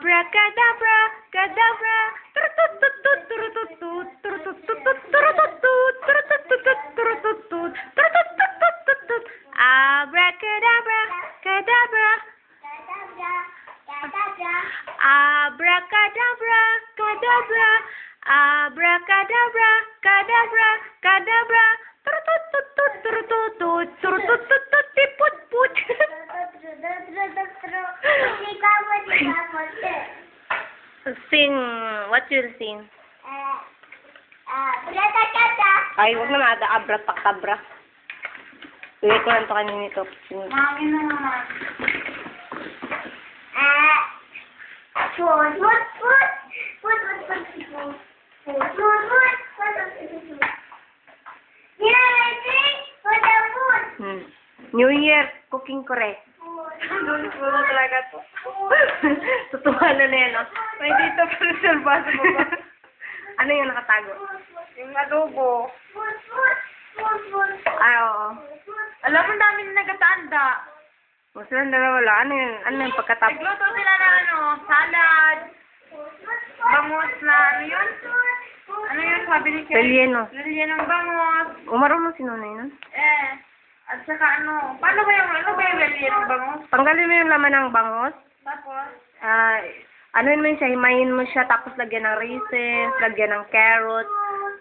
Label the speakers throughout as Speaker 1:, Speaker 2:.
Speaker 1: Abracadabra, cadabra. Turututut, turututut, turututut, turututut, turututut, turututut, turututut. Abracadabra, cadabra. Abracadabra, cadabra. Abracadabra, cadabra, cadabra. Turututut, turututut, turututut, tiput-put. Sing. What you'll sing? Ay, huwag na maada. Abra-takabra. Tuloy ko lang ito kanina ito.
Speaker 2: Mami na naman. Food.
Speaker 1: New Year, cooking correct.
Speaker 2: Wala talaga to.
Speaker 1: Tutuhanan na yan, no?
Speaker 2: May dito pa reservado mo ba?
Speaker 1: Ano yung nakatago?
Speaker 2: Yung adobo.
Speaker 1: Ay, oo.
Speaker 2: Alam mo, dami na nagataanda.
Speaker 1: Gusto lang dalawa wala. Ano yung pagkatapos?
Speaker 2: Nagluto sila ng salad. Bangos na, ano yun? Ano yun, sabi ni Ken?
Speaker 1: Relleno.
Speaker 2: Lilian ng bangos.
Speaker 1: Umarunong si Nonay nun?
Speaker 2: At saka paano ba yung lilian ng bangos?
Speaker 1: Tanggalin mo yung laman ng bangos.
Speaker 2: Tapos?
Speaker 1: Anuin mo yun siya, himayin mo siya, tapos lagyan ng raisins, lagyan ng carrot,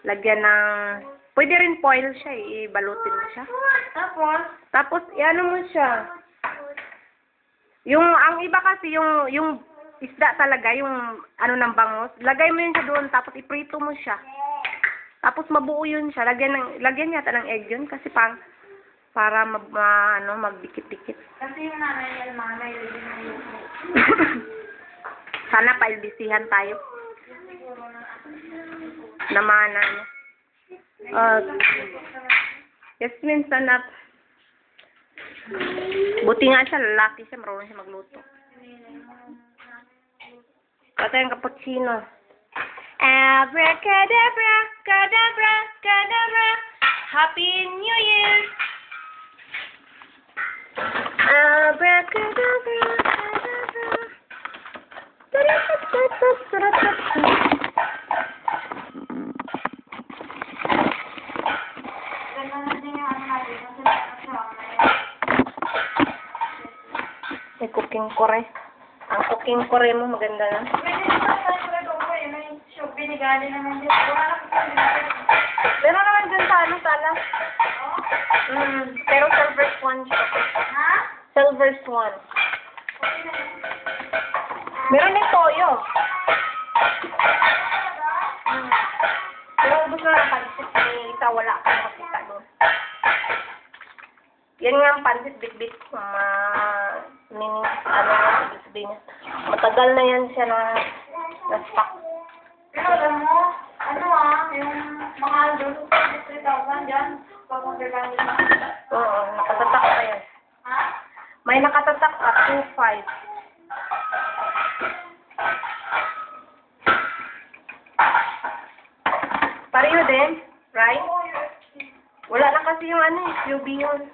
Speaker 1: lagyan ng... Pwede rin foil siya, ibalutin mo siya. Tapos, ano mo siya. Ang iba kasi, yung isda talaga, yung ano ng bangos, lagay mo yun siya doon, tapos iprito mo siya. Tapos mabuo yun siya, lagyan yata ng egg yun, kasi para magdikit-dikit.
Speaker 2: Kasi yung nanay niya, mga nailigin na yun.
Speaker 1: Sana pailbisihan tayo. Namana niya. Yasmin, sana. Buti nga siya, lalaki siya, marunong siya magluto. Kata yung cappuccino. Abracadabra, cadabra, cadabra. Happy New Year! Abracadabra, cadabra. May cooking kore. Ang cooking kore mo maganda na.
Speaker 2: Binigani naman dito.
Speaker 1: Meron naman dyan sa sala. Pero silver swan siya.
Speaker 2: Ha?
Speaker 1: Silver swan. Meron din toyo. Pero ubus na ng pansit. Isa wala kang makita doon. Yan nga ang pansit bit-bit. Sabihin niya. Matagal na yan siya na-stock.
Speaker 2: Pero alam mo, yung mahal doon, 3,000 dyan, pag-orderan nila.
Speaker 1: Oo, nakatatak pa yan.
Speaker 2: Ha?
Speaker 1: May nakatatak at 2.5. Pareho din, right? Wala na kasi yung QB yun.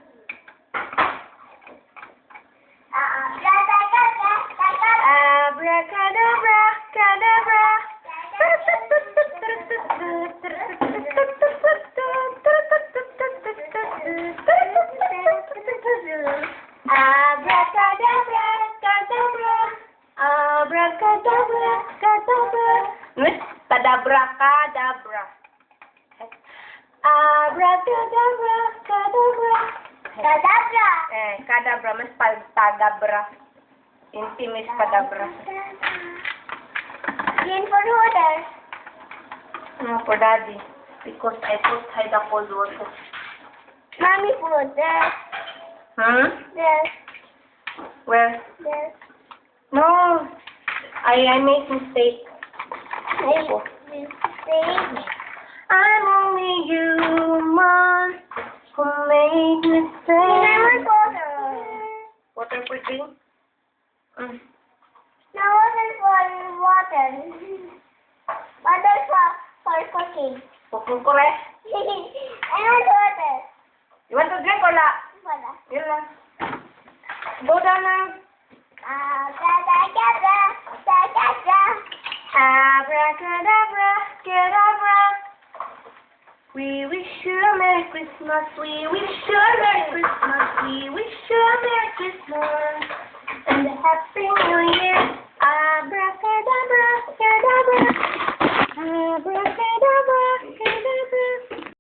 Speaker 1: Abracadabra, cadabra. Abracadabra, cadabra. Abracadabra, cadabra. Cadabra, cadabra. Abracadabra, cadabra.
Speaker 2: Kadabra!
Speaker 1: Cadabra, mas tagabra. Intimis cadabra.
Speaker 2: Clean for water.
Speaker 1: No, for daddy. Because I put the cold water.
Speaker 2: Mommy put there.
Speaker 1: Huh?
Speaker 2: There.
Speaker 1: Where?
Speaker 2: There.
Speaker 1: No. I make mistake. I'm only human who made mistakes. Water for drink?
Speaker 2: No water for water. Water for cooking.
Speaker 1: Cooking correct?
Speaker 2: I want water.
Speaker 1: You want to drink or not?
Speaker 2: Wala.
Speaker 1: Yun lang. Go down now.
Speaker 2: Kadabra.
Speaker 1: Abracadabra, cadabra. We wish you a Merry Christmas. We wish you a Merry Christmas. We wish you a Merry Christmas.